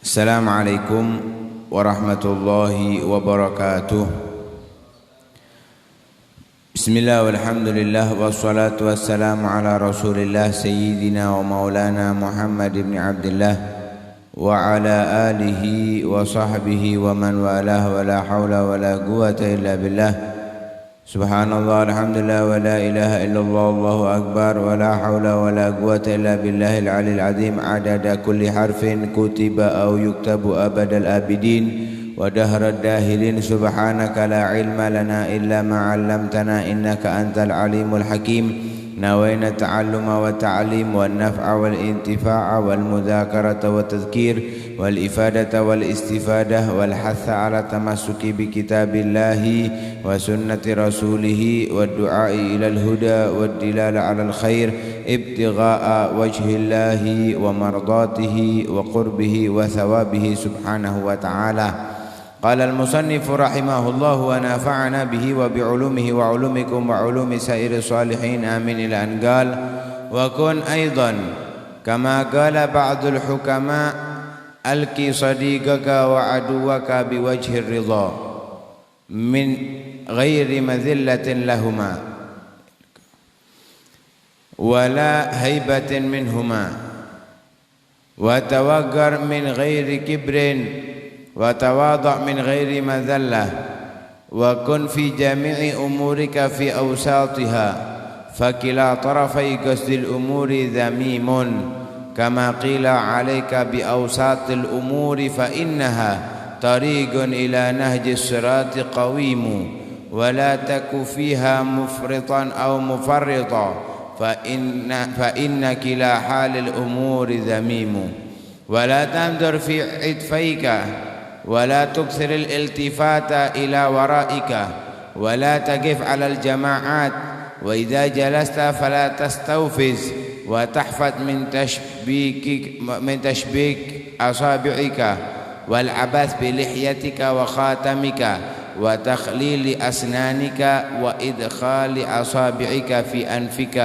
Assalamualaikum warahmatullahi wabarakatuh. Bismillah walhamdulillah wassalatu wassalamu ala rasulillah sayyidina wa maulana Muhammad ibn Abdullah wa ala alihi wa sahbihi wa man walah wa la hawla wa la quwata illa billah. Subhanallah alhamdulillah wa la ilaha illallah Allahu akbar wa la hawla wa la quwata illa billahil aliyil azim adada kulli harfin kutiba aw yuktabu abadal abidin wa dahrad dahilin. Subhanaka la ilma lana illa ma 'allamtana innaka antal alimul hakim. Nawayna ta'alluma wa ta'lim wa naf'a wal intifa'a wal mudzakarata wa tadhkir wal ifadata wal istifadah wal hatha ala tamassuki bi kitabillahi wa sunnati rasulih wa du'ai ilal huda wa dilala ala al khair ibtigha'a wajhillahi wa mardatihi wa qurbihi wa thawabihi subhanahu wa ta'ala. Qala al-musannif rahimahullah wa nafa'ana bihi wa bi'ulumihi wa ulumikum wa ulumi sairi salihin amin ila an qal wa kun aidan kama qala ba'dul hukama alqi sadiqaka wa aduwaka biwajhir ridha min ghairi madhillatin lahuma wala haibatin minhuma wa tawaggar min ghairi kibrin wa tawadha' min ghairi madhallah wa kun fi jami'i umurika fi awsatiha fakila tarafai qasdil umuri dhamimun kama qila 'alaika bi awsatil umuri fa innaha tariqun ila nahji sirati qawimu wa la taku fiha mufritan aw mufarrita fa inna kila halil umuri dhamimu wa la tandur fi idfaika ولا تكثر الالتفات إلى ورائك ولا تقف على الجماعات وإذا جلست فلا تستوفز وتحفظ من تشبيك أصابعك والعبث بلحيتك وخاتمك وتخليل أسنانك وإدخال أصابعك في أنفك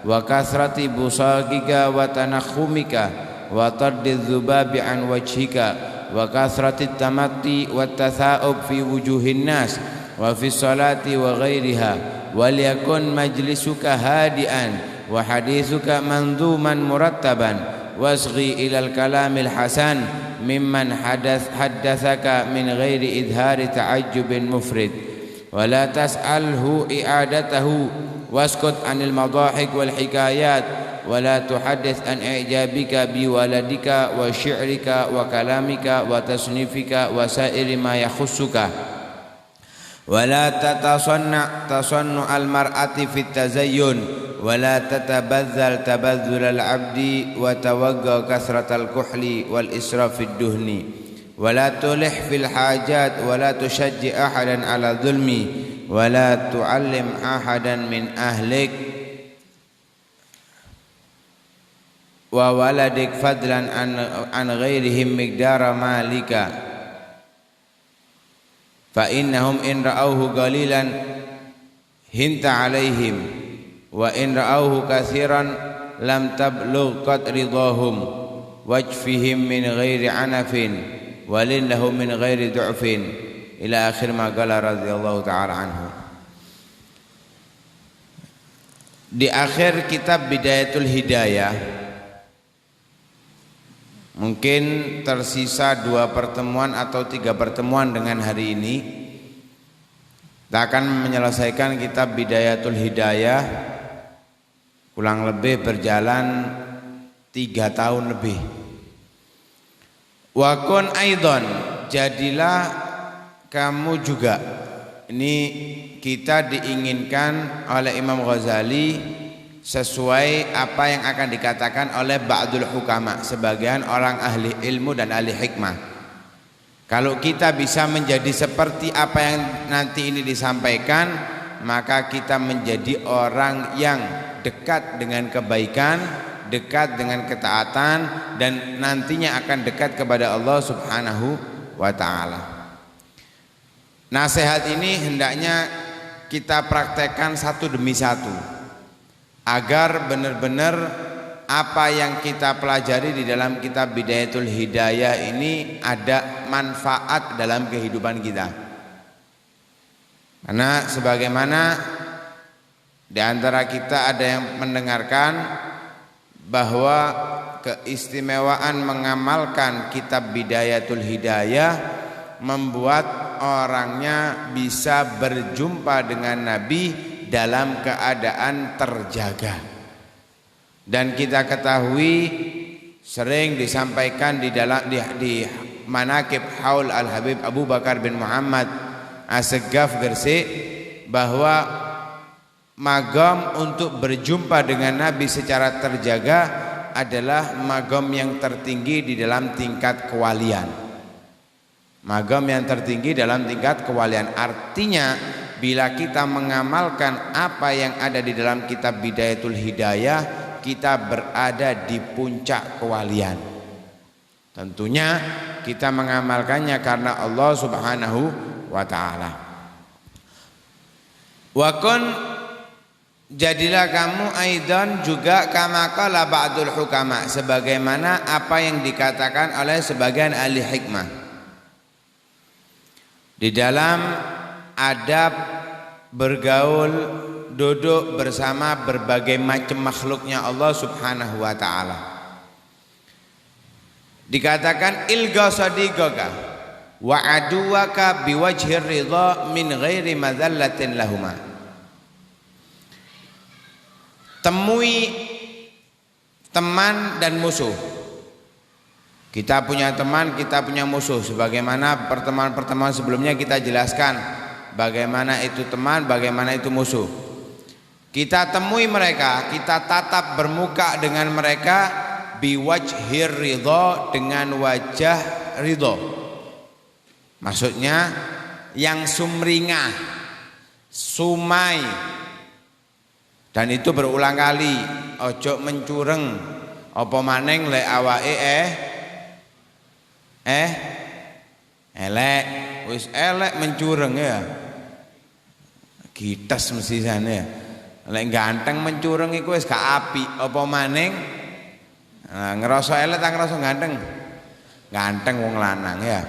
وكثرة بصاقك وتنخمك وطرد الذباب عن وجهك وكثرة التمطي والتثاؤب في وجوه الناس وفي الصلاة وغيرها وليكن مجلسك هادئا وحديثك منظوما مرتبا واصغي إلى الكلام الحسن ممن حدثك من غير إظهار تعجب مفرط ولا تسأله إعادته واسكت عن المضاحك والحكايات ولا تحدث عن إعجابك بولدك وشعرك وكلامك وتصنيفك وسائر ما يخصك ولا تصنع المرأة في التزين ولا تتبذل تبذل العبد وتوقع كثرة الكحل والإسراف في الدهن ولا تلح في الحاجات ولا تشجع أحدا على الظلم ولا تعلم أحدا من أهلك wa waladik fadlan an ghairihim miqdara malika fa innahum in ra'awhu qalilan hinta alaihim wa in ra'awhu katsiran lam tablugh qad ridahum wajfihim min ghairi anafin walillahum min ghairi du'fin ila akhir ma qala radhiyallahu ta'ala anhu. Di akhir kitab Bidayatul Hidayah mungkin tersisa 2 pertemuan atau 3 pertemuan dengan hari ini. Kita akan menyelesaikan kitab Bidayatul Hidayah kurang lebih berjalan 3 tahun lebih. Wa kun aidon, jadilah kamu juga. Ini kita diinginkan oleh Imam Ghazali sesuai apa yang akan dikatakan oleh ba'dul hukama, sebagian orang ahli ilmu dan ahli hikmah. Kalau kita bisa menjadi seperti apa yang nanti ini disampaikan, maka kita menjadi orang yang dekat dengan kebaikan, dekat dengan ketaatan, dan nantinya akan dekat kepada Allah Subhanahu wa ta'ala. Nasihat ini hendaknya kita praktekkan satu demi satu, agar benar-benar apa yang kita pelajari di dalam kitab Bidayatul Hidayah ini ada manfaat dalam kehidupan kita. Karena sebagaimana di antara kita ada yang mendengarkan bahwa keistimewaan mengamalkan kitab Bidayatul Hidayah membuat orangnya bisa berjumpa dengan Nabi dalam keadaan terjaga. Dan kita ketahui sering disampaikan di dalam di manaqib Haul Al-Habib Abu Bakar bin Muhammad As-Segaf Gresik bahwa magam untuk berjumpa dengan Nabi secara terjaga adalah magam yang tertinggi di dalam tingkat kewalian. Magam yang tertinggi dalam tingkat kewalian. Artinya bila kita mengamalkan apa yang ada di dalam kitab Bidayatul Hidayah, kita berada di puncak kewalian. Tentunya kita mengamalkannya karena Allah Subhanahu wa taala. Wa kun, jadilah kamu aidan juga kama qala ba'dul hukama, sebagaimana apa yang dikatakan oleh sebagian ahli hikmah. Di dalam adab bergaul, duduk bersama berbagai macam makhluknya Allah Subhanahu wa taala. Dikatakan ilga sadiqaka wa aduwaka biwajhir ridha min ghairi madzallatin lahuma. Temui teman dan musuh. Kita punya teman, kita punya musuh. Sebagaimana pertemuan-pertemuan sebelumnya kita jelaskan bagaimana itu teman, bagaimana itu musuh. Kita temui mereka, kita tatap bermuka dengan mereka biwajhir ridha, dengan wajah ridha. Maksudnya yang sumringah, sumai. Dan itu berulang kali, ojo mencureng, apa maneng lek awake elek, wis elek mencureng ya. Gitas mesti sana ya. Lek ganteng mencureng iku wis gak apik, apa maning ngerasa elek ta ngerasa ganteng? Ganteng wong lanang ya.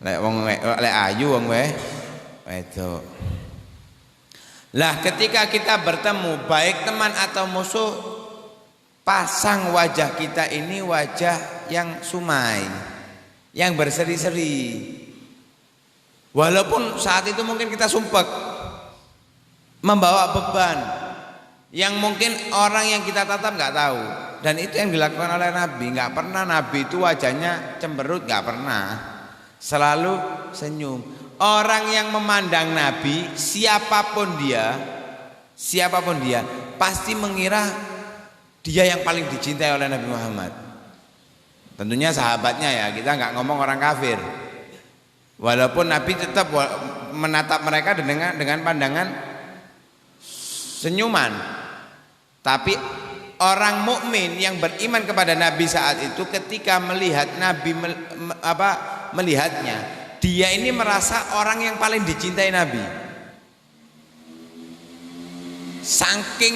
Lek ayu wong wedok. Lah ketika kita bertemu baik teman atau musuh, pasang wajah kita ini wajah yang sumai, yang berseri-seri. Walaupun saat itu mungkin kita sumpek, membawa beban yang mungkin orang yang kita tatap nggak tahu. Dan itu yang dilakukan oleh Nabi. Nggak pernah Nabi itu wajahnya cemberut, nggak pernah. Selalu senyum. Orang yang memandang Nabi, siapapun dia pasti mengira dia yang paling dicintai oleh Nabi Muhammad. Tentunya sahabatnya ya, kita nggak ngomong orang kafir. Walaupun Nabi tetap menatap mereka dengan pandangan senyuman, tapi orang mukmin yang beriman kepada Nabi saat itu ketika melihat Nabi melihatnya, dia ini merasa orang yang paling dicintai Nabi. Saking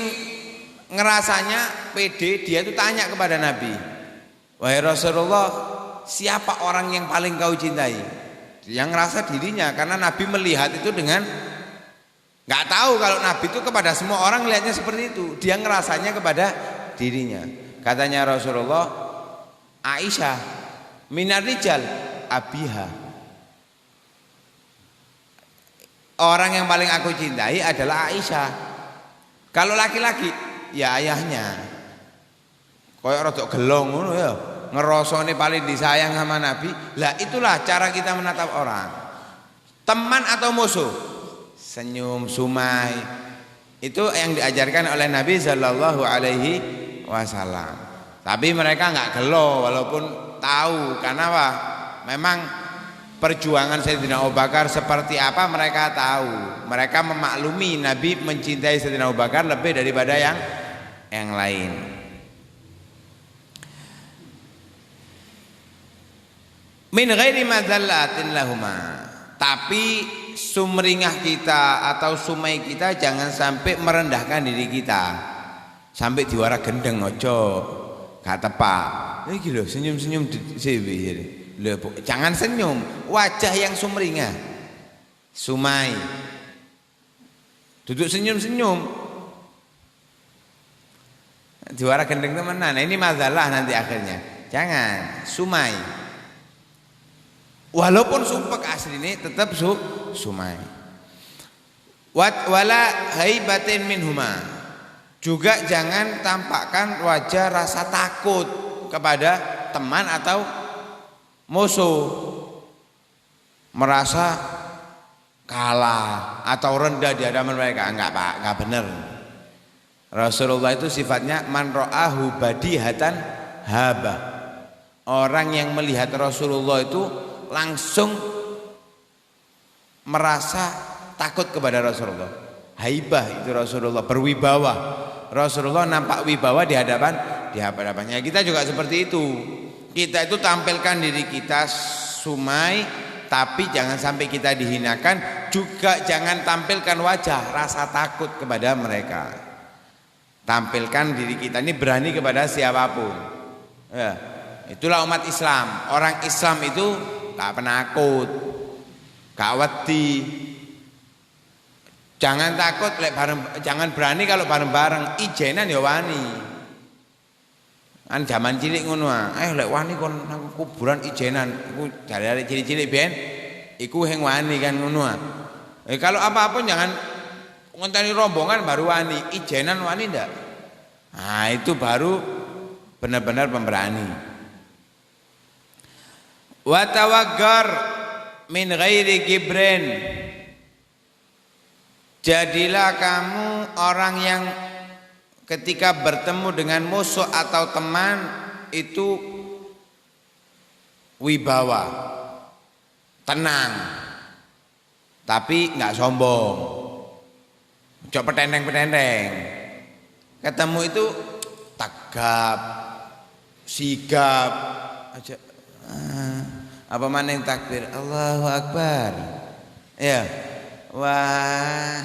ngerasanya pede, dia itu tanya kepada Nabi, wahai Rasulullah, siapa orang yang paling kau cintai? Dia ngerasa dirinya, karena Nabi melihat itu dengan nggak tahu kalau Nabi itu kepada semua orang lihatnya seperti itu. Dia ngerasanya kepada dirinya. Katanya Rasulullah, Aisyah minar rijal abiha. Orang yang paling aku cintai adalah Aisyah. Kalau laki-laki ya ayahnya. Kayak rodok gelong ngono ya. Ngerosone paling disayang sama Nabi. Lah itulah cara kita menatap orang. Teman atau musuh, senyum, sumai. Itu yang diajarkan oleh Nabi Sallallahu Alaihi Wasallam. Tapi mereka nggak gelo walaupun tahu, karena apa? Memang perjuangan Sayyidina Abu Bakar seperti apa mereka tahu. Mereka memaklumi Nabi mencintai Sayyidina Abu Bakar lebih daripada yang lain. Min ghairi madzallatin lahuma. Tapi sumringah kita atau sumai kita jangan sampai merendahkan diri kita. Sampai diwara gendeng ojo gak tepak. Iki lho senyum-senyum dhewe. Lho jangan senyum, wajah yang sumringah. Sumai. Duduk senyum-senyum. Diwara gendeng temenan. Nah, ini masalah nanti akhirnya. Jangan sumai. Walaupun sumpek aslinya tetap sumai. Wala haibatin minhuma. Juga jangan tampakkan wajah rasa takut kepada teman atau musuh. Merasa kalah atau rendah di hadapan mereka. Enggak Pak, enggak benar. Rasulullah itu sifatnya man ra'ahu badihatan haba. Orang yang melihat Rasulullah itu langsung merasa takut kepada Rasulullah. Haibah itu Rasulullah, berwibawa. Rasulullah nampak wibawa di hadapannya. Kita juga seperti itu. Kita itu tampilkan diri kita sumai, tapi jangan sampai kita dihinakan. Juga jangan tampilkan wajah rasa takut kepada mereka. Tampilkan diri kita ini berani kepada siapapun. Ya, itulah umat Islam. Orang Islam itu gak penakut, gak wedi. Jangan takut, jangan berani kalau bareng-bareng. Ijenan ya wani. Kan zaman cilik ngono ah. Lek wani kon nang kuburan ijenan. Iku dari cilik-cilik ben iku heng wani kan ngono ah. Kalau apapun jangan ngonteni rombongan baru wani, ijenan wani ndak? Nah, itu baru benar-benar pemberani. Wa tawaggar min ghairi kibrin. Jadilah kamu orang yang ketika bertemu dengan musuh atau teman itu wibawa, tenang, tapi nggak sombong. Cok petendeng-petendeng. Ketemu itu tegap, sigap aja. Apa mana yang takbir? Allahu Akbar. Ya. Wah.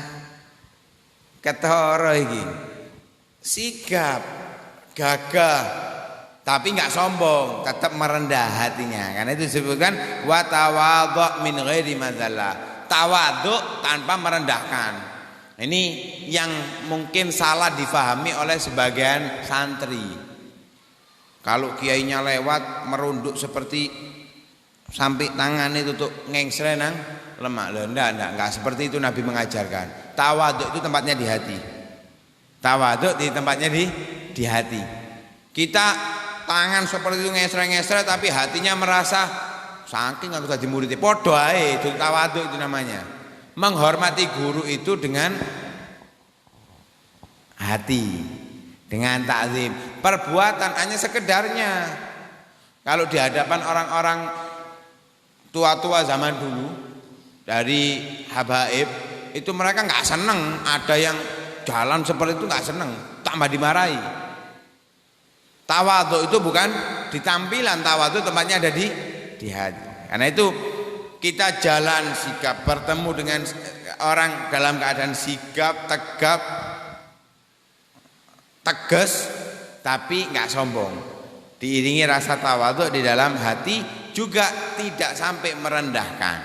Ketara iki. Sigap, gagah, tapi nggak sombong, tetap merendah hatinya. Karena itu disebutkan wa tawadhu min ghairi madzallah. Tawadhu tanpa merendahkan. Ini yang mungkin salah difahami oleh sebagian santri. Kalau kiainya lewat merunduk seperti sampai tangannya tutup ngengsre nang lemak. Enggak seperti itu Nabi mengajarkan. Tawadhu itu tempatnya di hati. Tawadhu di tempatnya di hati. Kita tangan seperti itu ngesre-ngesre tapi hatinya merasa saking aku tadi muridnya podo ae, itu tawadhu itu namanya. Menghormati guru itu dengan hati, dengan takzim. Perbuatan hanya sekedarnya. Kalau di hadapan orang-orang tua-tua zaman dulu dari habaib itu mereka nggak seneng ada yang jalan seperti itu, nggak seneng, tambah dimarahi. Tawadhu itu bukan di tampilan, tawadhu tempatnya ada di hati. Karena itu kita jalan sigap, bertemu dengan orang dalam keadaan sigap, tegap, tegas, tapi nggak sombong. Diiringi rasa tawadhu di dalam hati, juga tidak sampai merendahkan.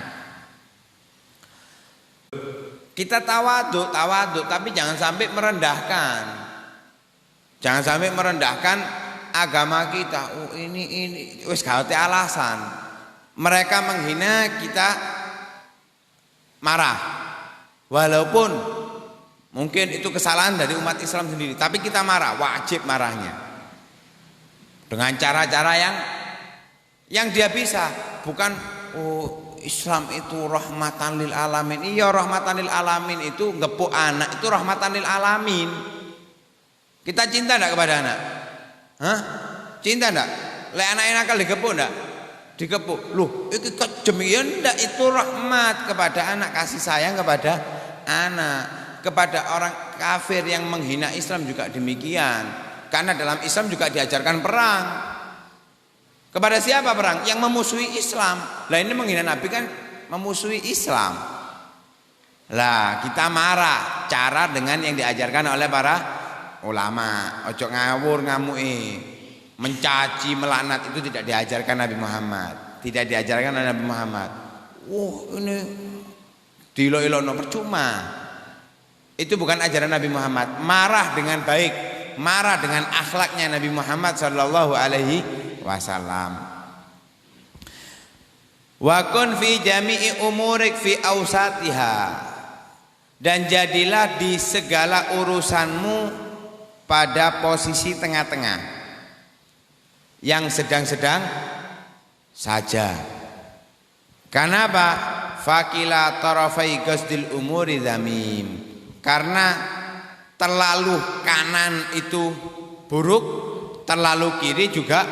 Kita tawadhu, tapi jangan sampai merendahkan. Jangan sampai merendahkan agama kita. Oh ini wis gak alasan. Mereka menghina, kita marah. Walaupun mungkin itu kesalahan dari umat Islam sendiri, tapi kita marah, wajib marahnya. Dengan cara-cara yang dia bisa, bukan Islam itu rahmatan lil alamin. Iya, rahmatan lil alamin itu ngepuk anak, itu rahmatan lil alamin. Kita cinta enggak kepada anak? Hah? Cinta enggak? Lek anak nakal digepuk enggak? Dikepuk. Loh, itu kejem ya ndak, itu rahmat kepada anak, kasih sayang kepada anak. Kepada orang kafir yang menghina Islam juga demikian. Karena dalam Islam juga diajarkan perang. Kepada siapa perang? Yang memusuhi Islam. Lah ini menghina Nabi kan memusuhi Islam. Lah kita marah cara dengan yang diajarkan oleh para ulama, ojo ngawur ngamuke. Mencaci, melaknat itu tidak diajarkan Nabi Muhammad. Tidak diajarkan oleh Nabi Muhammad. Ini dilok-ilokno percuma. Itu bukan ajaran Nabi Muhammad. Marah dengan baik, marah dengan akhlaknya Nabi Muhammad sallallahu alaihi wasallam. Wa kun fi jami'i umurik fi ausatiha. Dan jadilah di segala urusanmu pada posisi tengah-tengah. Yang sedang-sedang saja. Kenapa? Fakila tarafai qasdil umuri zamim. Karena terlalu kanan itu buruk, terlalu kiri juga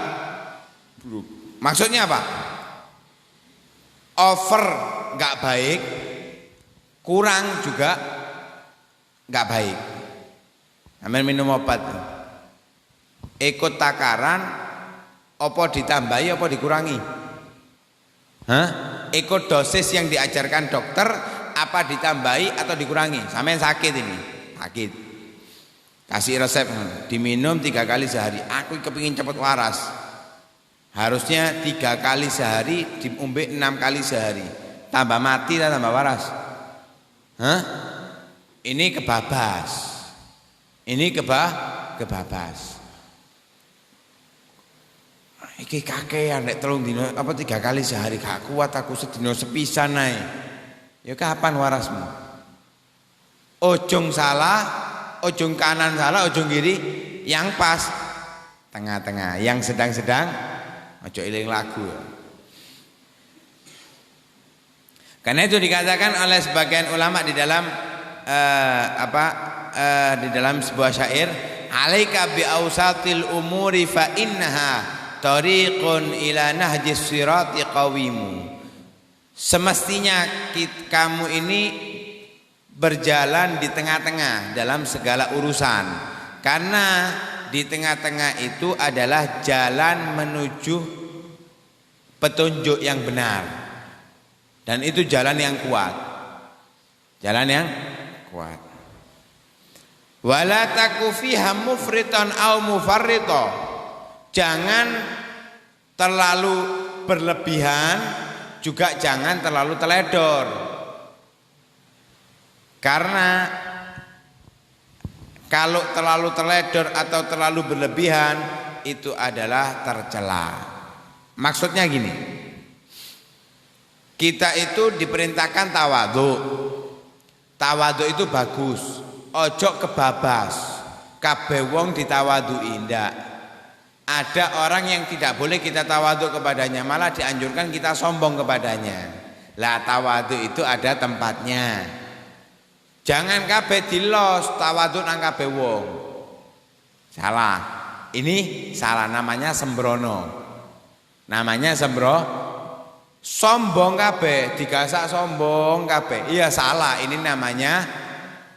buruk. Maksudnya apa? Over nggak baik, kurang juga nggak baik. Amin minum obat. Ikut takaran, apa ditambahi apa dikurangi? Ikut dosis yang diajarkan dokter apa ditambahi atau dikurangi? Sampean sakit ini, sakit. Kasih resep, diminum 3 kali sehari. Aku kepingin cepat waras. Harusnya 3 kali sehari, diombe 6 kali sehari. Tambah mati atau tambah waras? Ini kebabas. Ini kebabas. Iki kakean nek 3 dino apa 3 kali sehari gak kuat aku sedina sepisan ae. Ya kapan warasmu? Ujung salah, ujung kanan salah, ujung kiri yang pas tengah-tengah, yang sedang-sedang ojo iling lagu. Karena itu dikatakan oleh sebagian ulama di dalam di dalam sebuah syair, alaika bi ausatil umuri fa innaha tariqun ila nahjis sirati qawimu. Semestinya kamu ini berjalan di tengah-tengah dalam segala urusan. Karena di tengah-tengah itu adalah jalan menuju petunjuk yang benar. Dan itu jalan yang kuat. Jalan yang kuat. Wala taku fiha mufritan au mufarrita. Jangan terlalu berlebihan, juga jangan terlalu teledor. Karena kalau terlalu teledor atau terlalu berlebihan itu adalah tercela. Maksudnya gini, kita itu diperintahkan tawadhu. Tawadhu itu bagus. Ojo kebabas. Kabeh wong ditawadhui ndak. Ada orang yang tidak boleh kita tawadhu kepadanya, malah dianjurkan kita sombong kepadanya. Lah tawadhu itu ada tempatnya. Jangan kabeh dilos tawadhu nang kabeh wong. Salah. Ini salah, namanya sembrono. Namanya sombong kabeh, digasak sombong kabeh. Iya salah, ini namanya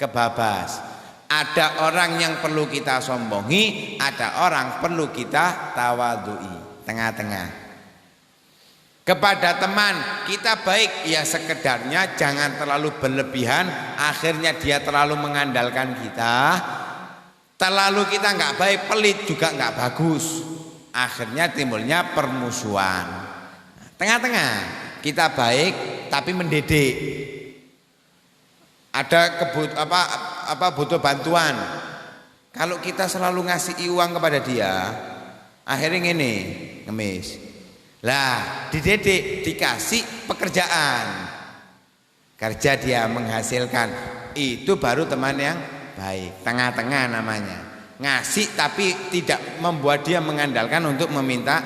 kebabas. Ada orang yang perlu kita sombongi, ada orang perlu kita tawadhui, tengah-tengah. Kepada teman kita baik, ya sekedarnya, jangan terlalu berlebihan, akhirnya dia terlalu mengandalkan kita. Terlalu kita nggak baik, pelit juga nggak bagus. Akhirnya timbulnya permusuhan. Tengah-tengah, kita baik tapi mendidik. Ada butuh bantuan. Kalau kita selalu ngasih uang kepada dia, akhirnya ini ngemis. Lah, dididik, dikasih pekerjaan. Kerja dia menghasilkan. Itu baru teman yang baik. Tengah-tengah namanya. Ngasih tapi tidak membuat dia mengandalkan untuk meminta.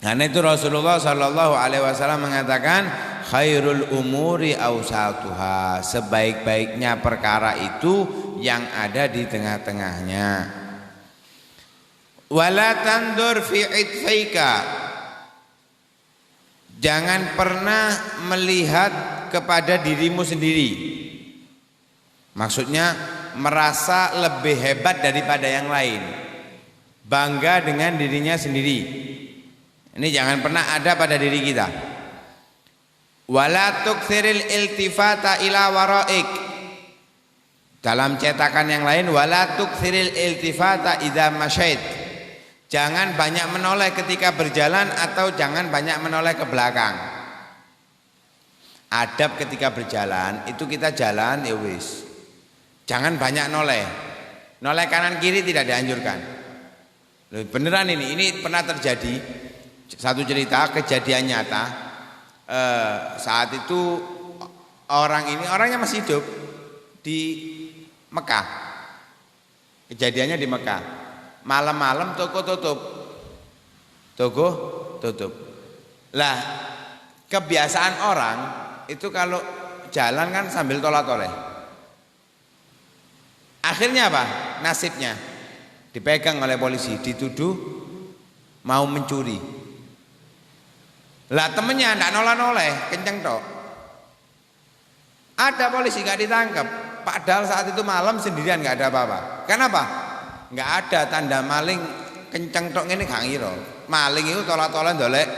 Karena itu Rasulullah sallallahu alaihi wasallam mengatakan khairul umuri awsatuha, sebaik-baiknya perkara itu yang ada di tengah-tengahnya. Wala tandur fi itfaika, jangan pernah melihat kepada dirimu sendiri. Maksudnya merasa lebih hebat daripada yang lain, bangga dengan dirinya sendiri. Ini jangan pernah ada pada diri kita. Wala tukthiril iltifata ila waraik, Dalam cetakan yang lain, wala tukthiril iltifata idza masyait. Jangan banyak menoleh ketika berjalan atau jangan banyak menoleh ke belakang. Adab ketika berjalan itu kita jalan ya wis. Jangan banyak noleh. Noleh kanan kiri tidak dianjurkan. Loh, beneran ini pernah terjadi. Satu cerita kejadian nyata. Saat itu orangnya masih hidup di Mekah. Kejadiannya di Mekah. Malam-malam toko tutup. Lah, kebiasaan orang itu kalau jalan kan sambil tolak-toleh. Akhirnya apa? Nasibnya dipegang oleh polisi, dituduh mau mencuri. Lah temennya ndak noleh-noleh, kenceng tok. Ada polisi gak ditangkap. Padahal saat itu malam sendirian gak ada apa-apa. Kenapa? Gak ada tanda maling kenceng tok ngene gak ngira. Maling itu tolak-tolak ndolek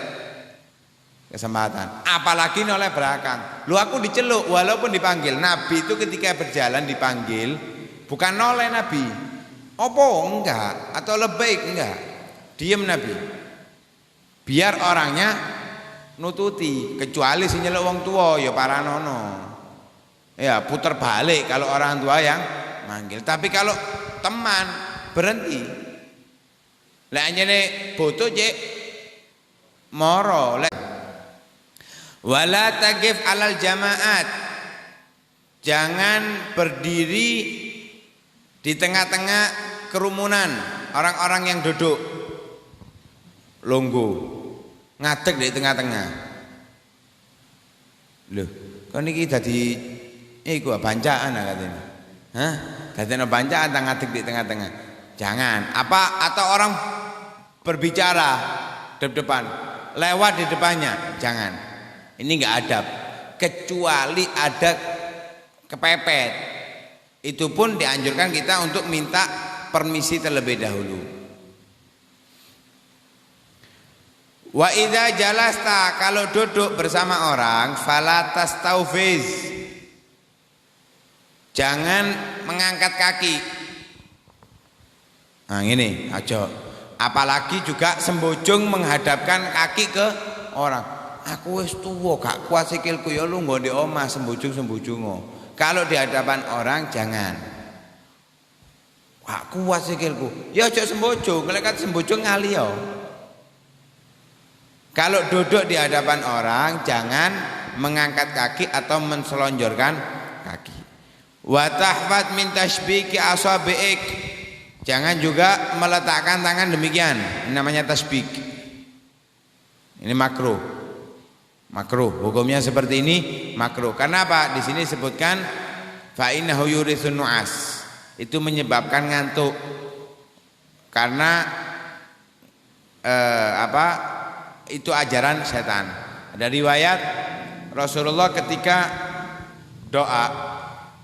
kesempatan. Apalagi noleh belakang. Lu aku diceluk walaupun dipanggil. Nabi itu ketika berjalan dipanggil bukan noleh Nabi. Opo enggak atau lebih enggak. Diam Nabi. Biar orangnya nututi, kecuali si nyeluk wong tua ya paranono. Ya putar balik kalau orang tua yang manggil. Tapi kalau teman berhenti. Lah anjene boto cek moro. Wala tagif alal jamaat. Jangan berdiri di tengah-tengah kerumunan orang-orang yang duduk. Longgo. Ngadeg di tengah-tengah. Loh, kok niki dadi iku bancaan katanya. Hah? Dadene bancaan tang ngadeg di tengah-tengah. Jangan. Apa atau orang berbicara depan, lewat di depannya. Jangan. Ini enggak adab. Kecuali ada kepepet. Itu pun dianjurkan kita untuk minta permisi terlebih dahulu. Wa idza jalasta, kalau duduk bersama orang, fala tastaufiz. Jangan mengangkat kaki. Nah ini aja. Apalagi juga sembojong menghadapkan kaki ke orang. Aku wis tuwa gak kuat sikilku ya lu nggo di omah sembojong-sembojong. Kalau di hadapan orang jangan. Gak kuat sikilku. Ya aja sembojong, lek sembojong ngali ya. Kalau duduk di hadapan orang jangan mengangkat kaki atau menselonjorkan kaki. Wa tahfat min tashbiki asabiik. Jangan juga meletakkan tangan demikian. Ini namanya tasbik. Ini makruh. Makruh. Hukumnya seperti ini makruh. Karena apa? Di sini disebutkan fa innahu yuritsun nu'as. Itu menyebabkan ngantuk. Karena itu ajaran setan. Ada riwayat Rasulullah ketika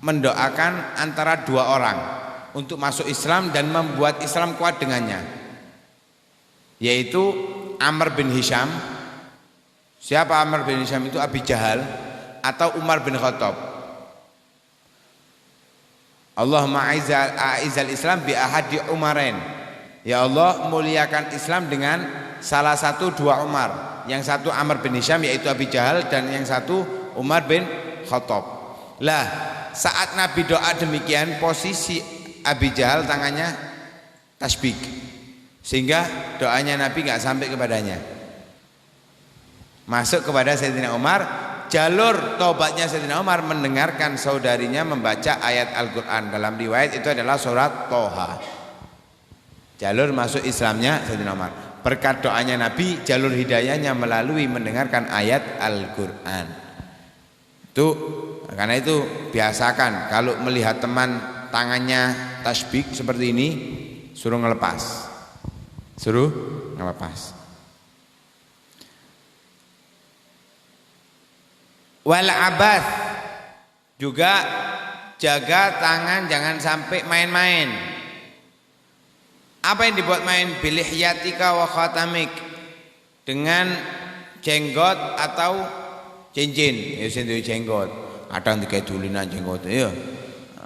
mendoakan antara dua orang untuk masuk Islam dan membuat Islam kuat dengannya, yaitu Amr bin Hisham. Siapa Amr bin Hisham itu? Abi Jahal atau Umar bin Khattab. Allahumma a'izzal Islam bi ahadi Umarain. Ya Allah, muliakan Islam dengan salah satu dua Umar. Yang satu Amr bin Hisham yaitu Abi Jahal, dan yang satu Umar bin Khattab. Lah, saat Nabi doa demikian, posisi Abi Jahal tangannya tasbih, sehingga doanya Nabi enggak sampai kepadanya. Masuk kepada Sayyidina Umar. Jalur tobatnya Sayyidina Umar mendengarkan saudarinya membaca ayat Al-Quran. Dalam riwayat itu adalah surat Toha. Jalur masuk Islamnya Sayyidina Umar. Berkat doanya Nabi, jalur hidayahnya melalui mendengarkan ayat Al-Quran. Karena itu biasakan kalau melihat teman tangannya tasbih seperti ini, suruh ngelepas. Suruh ngelepas. Wal abath, juga jaga tangan jangan sampai main-main. Apa yang dibuat main? Bilihyatika wa khatamik, dengan jenggot atau cincin. Ya sing duwe jenggot, kadang dikai dulinan jenggot ya.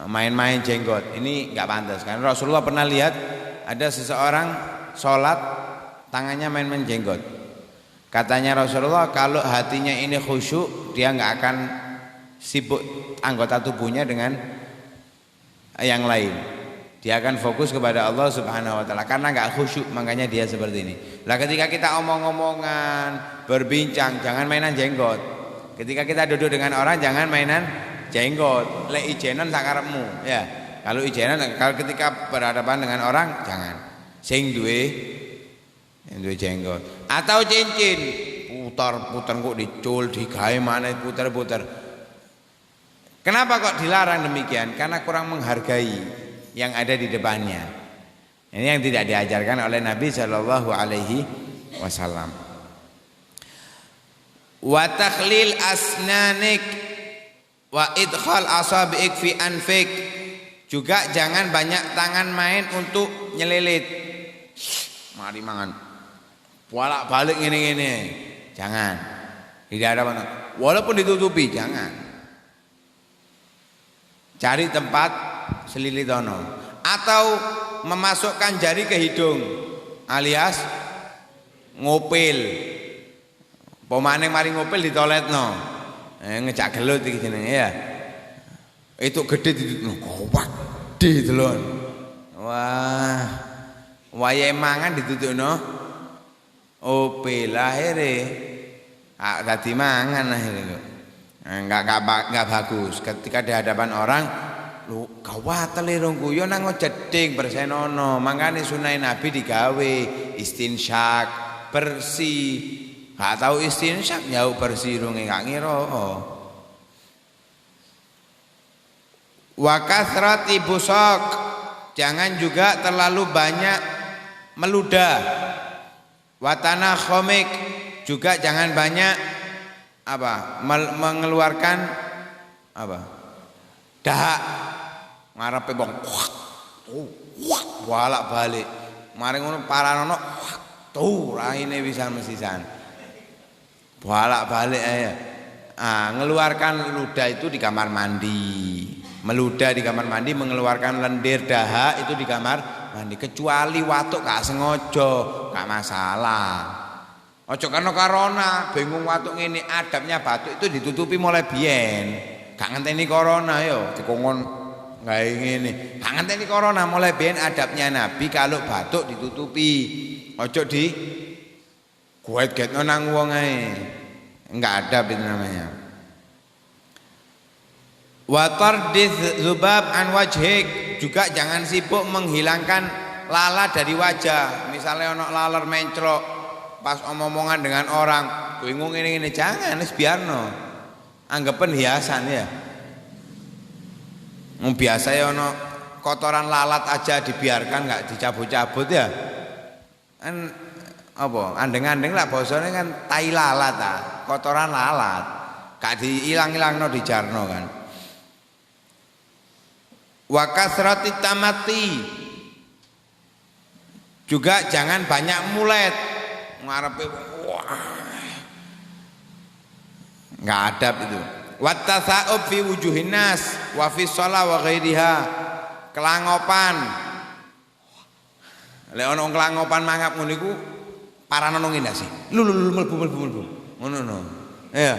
main-main jenggot. Ini nggak pantas. Karena Rasulullah pernah lihat ada seseorang sholat tangannya main-main jenggot. Katanya Rasulullah kalau hatinya ini khusyuk dia nggak akan sibuk anggota tubuhnya dengan yang lain. Dia akan fokus kepada Allah Subhanahu wa taala karena enggak khusyuk, makanya dia seperti ini. Lah ketika kita omong-omongan, berbincang, jangan mainan jenggot. Ketika kita duduk dengan orang jangan mainan jenggot. Lek ijenan sakarepmu, ya. Kalau ijenan kalau ketika berhadapan dengan orang jangan. Sing duwe jenggot atau cincin, putar-putar kok dicul, digawe maneh putar-putar. Kenapa kok dilarang demikian? Karena kurang menghargai yang ada di depannya. Ini yang tidak diajarkan oleh Nabi Shallallahu Alaihi Wasallam. Wa takhlil asnanik wa idkhal asabi'ik fi anfik. Juga jangan banyak tangan main untuk nyelilit. Mari mangan. Bolak-balik ngene-ngene. Jangan. Tidak ada mana. Walaupun ditutupi, jangan. Cari tempat selilitono atau memasukkan jari ke hidung alias ngopil. Pemane mari ngopil ditoletno. Ngejak gelut iki jenenge ya. Itu gede ditutupno. Kuwat delon. Wah. Wayahe mangan ditutupno. Opil akhire dadi mangan akhire. Enggak bagus ketika di hadapan orang. Lu kawatel rong guyon nang jeding bersenono. Mangkane sunah Nabi digawe istinsyak bersih. Gak tahu istinsyak jauh bersih rong gak ngira. Wa kathrati busaq. Jangan juga terlalu banyak meludah. Wa tanakhomik. Juga jangan banyak mengeluarkan dahak. Ngarepe wong walak balik mari ngono paranono raine pisan mesisan walak balik aja. Ngeluarkan ludah itu di kamar mandi, meludah di kamar mandi, mengeluarkan lendir dahak itu di kamar mandi, kecuali watuk gak sengaja gak masalah. Ojo karena bingung watuk ngene adabnya batuk itu ditutupi mulai biyen gak ngenteni corona yo dikongkon nggak ngene. Gak ngenteni corona mulai biyen adabnya Nabi kalau batuk ditutupi. Ojo di guet-getno nang wong ae. Enggak adab itu namanya. Wa tardith dzubab an wajhik. Juga jangan sibuk menghilangkan lalat dari wajah. Misalnya ono laler menclok pas omong-omongan dengan orang, bingung ini jangan wis biarno. Anggapan hiasan ya. Biasa ya ono kotoran lalat aja dibiarkan nggak dicabut-cabut ya. Kan apa? Andeng-andeng lah bosone kan tai lalat kotoran lalat. Gak diilang-ilangno dijarno kan. Wa kasrati tamati. Juga jangan banyak mulet. Ngarepe enggak adab itu. Wattasa'ub fi wujuhin nas wa fi shalah wa ghairiha. Kelangopan. Lek ana kelangopan mangap ngono iku paranono ngene sih. Mlebu. Ngono. Ya.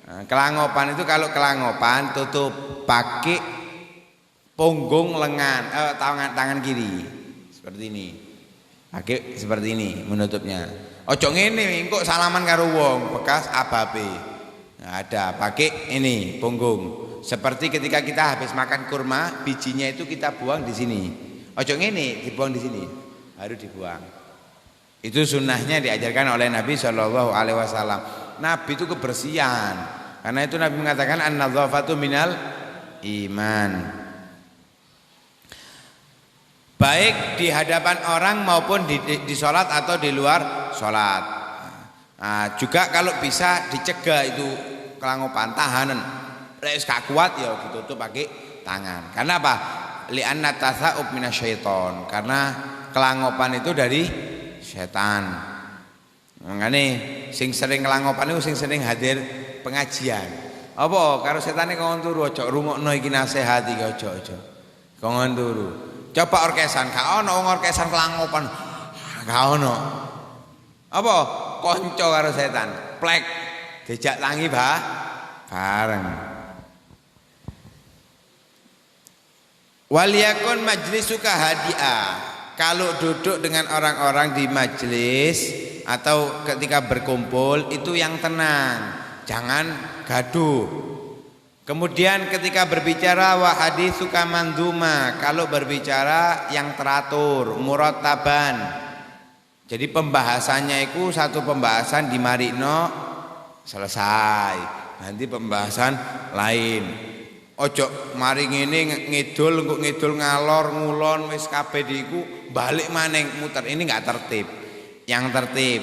Nah, kelangopan itu kalau kelangopan tutup pakai punggung lengan tangan kiri. Seperti ini. Pakai seperti ini menutupnya. Ojo ngene engko salaman karo wong bekas ababe. Nah, ada pakai ini punggung. Seperti ketika kita habis makan kurma, bijinya itu kita buang di sini. Ojo ngene dibuang di sini. Harus dibuang. Itu sunnahnya diajarkan oleh Nabi Shallallahu Alaihi Wasallam. Nabi itu kebersihan. Karena itu Nabi mengatakan an-nadzafatu minal iman. Baik di hadapan orang maupun di sholat atau di luar sholat. Nah, juga kalau bisa dicegah itu kelangopan tahanan. Lek gak kuat ya ditutup pakai tangan. Karena apa? Li'anna tasa'ub minasyaiton. Karena kelangopan itu dari setan. Makanya sing sering kelangopan itu sing sering hadir pengajian. Apa karo setane kongkon turu aja rungokno iki nasihat iki aja. Kongkon turu. Coba orkesan, gak ono wong orkesan kelangopan. Gak ono. Apa kanca karo setan, plek dijak tangi bareng. Waliyakun majlisuka hadiah. Kalau duduk dengan orang-orang di majelis atau ketika berkumpul itu yang tenang. Jangan gaduh. Kemudian ketika berbicara wa haditsuka manduma, kalau berbicara yang teratur, murattaban. Jadi pembahasannya itu satu pembahasan di marikno selesai. Nanti pembahasan lain. Ojo mari ngene ngidul engko ngidul ngalor ngulon wis kabeh diku balik maneng muter. Ini enggak tertib. Yang tertib.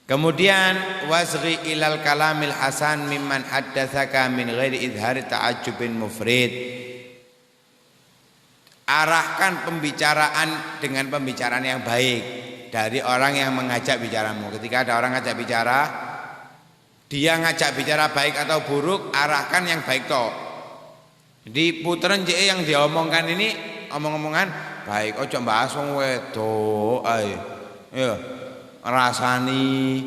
Kemudian wasghi ilal kalamil hasan mimman haddatsaka min ghairi idhari ta'ajjubin mufrid. Arahkan pembicaraan dengan pembicaraan yang baik dari orang yang mengajak bicaramu. Ketika ada orang ngajak bicara, dia ngajak bicara baik atau buruk, arahkan yang baik toh. Jadi puteran JE yang diomongkan ini omong-omongan baik, ojo bahas wong wedok ae. Ya. Rasani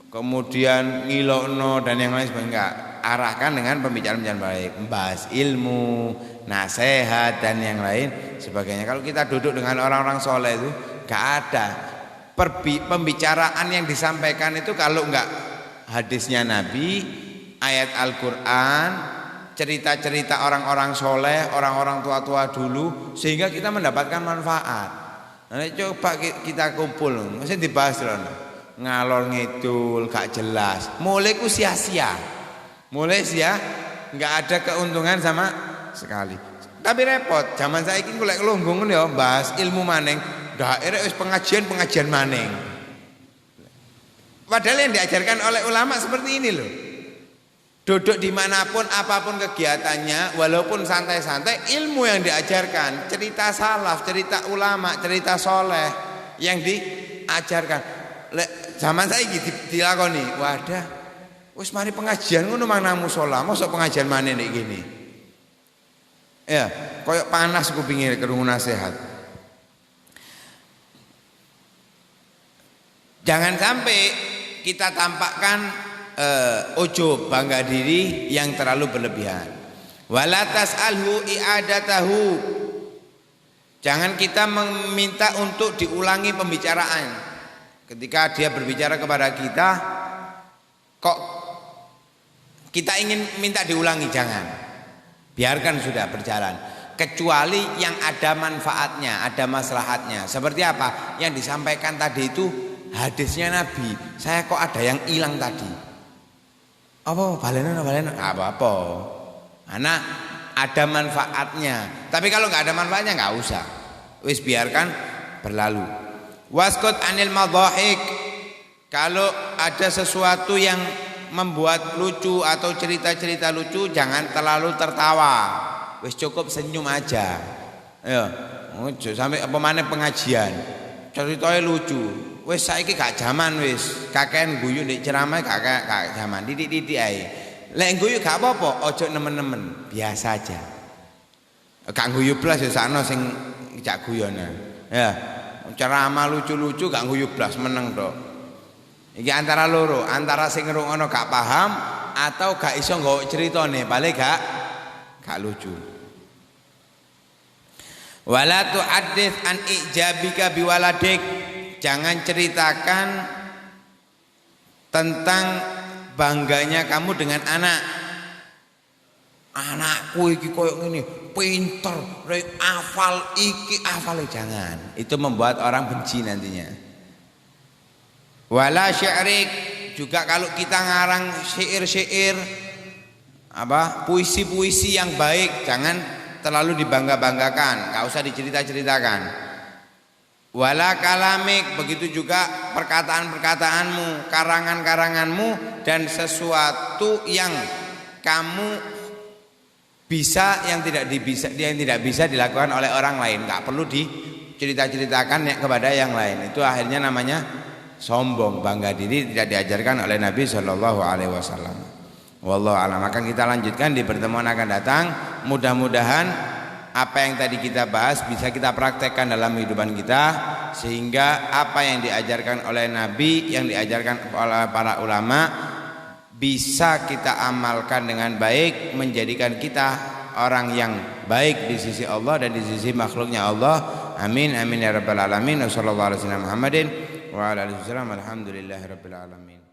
kemudian ngilokno dan yang lain sebagainya. Enggak, arahkan dengan pembicaraan yang baik, membahas ilmu, nasihat dan yang lain sebagainya. Kalau kita duduk dengan orang-orang soleh itu enggak ada pembicaraan yang disampaikan itu kalau enggak hadisnya Nabi, ayat Al-Qur'an, cerita-cerita orang-orang soleh, orang-orang tua-tua dulu, sehingga kita mendapatkan manfaat. Nah, coba kita kumpul, mesti dibahas loh. Ngalor ngidul gak jelas. Mulai ku sia-sia. Mulai nggak ada keuntungan sama sekali. Tapi repot. Zaman saiki golek lungguh ya bahas ilmu maneng. Daerah wis pengajian maneng. Padahal yang diajarkan oleh ulama seperti ini loh. Duduk dimanapun apapun kegiatannya, walaupun santai-santai, ilmu yang diajarkan, cerita salaf, cerita ulama, cerita soleh yang diajarkan. Zaman saya dilakoni, wadah, wis mari pengajian ngono mang nang musala, mosok pengajian maneh nek gini. Ya, koyok panas kupinge krungu nasihat. Jangan sampai kita tampakkan ujub bangga diri yang terlalu berlebihan. Wala tas'alhu i'adatahu. Jangan kita meminta untuk diulangi pembicaraan. Ketika dia berbicara kepada kita, kok kita ingin minta diulangi, jangan. Biarkan sudah berjalan. Kecuali yang ada manfaatnya, ada maslahatnya. Seperti apa? Yang disampaikan tadi itu hadisnya Nabi. Saya kok ada yang hilang tadi. Apa balena apa-apa. Karena ada manfaatnya. Tapi kalau nggak ada manfaatnya nggak usah. Wis biarkan berlalu. Waskut anil madhahik. Kalau ada sesuatu yang membuat lucu atau cerita-cerita lucu, jangan terlalu tertawa. Wis cukup senyum aja. Ya, sampai apa mana pengajian. Ceritanya lucu. Wis saiki gak jaman wis. Kakean guyu nek ceramah gak jaman. Titik-titik ae. Lek guyu gak apa-apa, aja nemen-nemen, biasa aja. Gak guyu blas ya sakno sing jak guyonan. Ya. Ceramah lucu-lucu gak guyu blas meneng tok. Iki antara loro, antara sing ngrungokno gak paham atau gak iso nggawa critane, paling gak lucu. Wala tu'addits an ijabika biwaladik. Jangan ceritakan tentang bangganya kamu dengan anak. Anakku iki koyo ngene, pinter, rek hafal iki, hafal jangan. Itu membuat orang benci nantinya. Wala syi'rik, juga kalau kita ngarang syair-syair apa, puisi-puisi yang baik, jangan terlalu dibangga-banggakan, enggak usah dicerita-ceritakan. Wala kalamik, begitu juga perkataan-perkataanmu, karangan-karanganmu, dan sesuatu yang kamu bisa yang tidak bisa dilakukan oleh orang lain, nggak perlu dicerita-ceritakan kepada yang lain. Itu akhirnya namanya sombong, bangga diri, tidak diajarkan oleh Nabi Shallallahu Alaihi Wasallam. Wallahu a'lam. Akan kita lanjutkan di pertemuan akan datang. Mudah-mudahan apa yang tadi kita bahas bisa kita praktekkan dalam kehidupan kita, sehingga apa yang diajarkan oleh Nabi, yang diajarkan oleh para ulama bisa kita amalkan dengan baik, menjadikan kita orang yang baik di sisi Allah dan di sisi makhluknya Allah. Amin amin ya rabbal alamin. Wassallallahu alaihi wasallam Muhammadin wa ala alihi wasallam. Alhamdulillahirabbil alamin.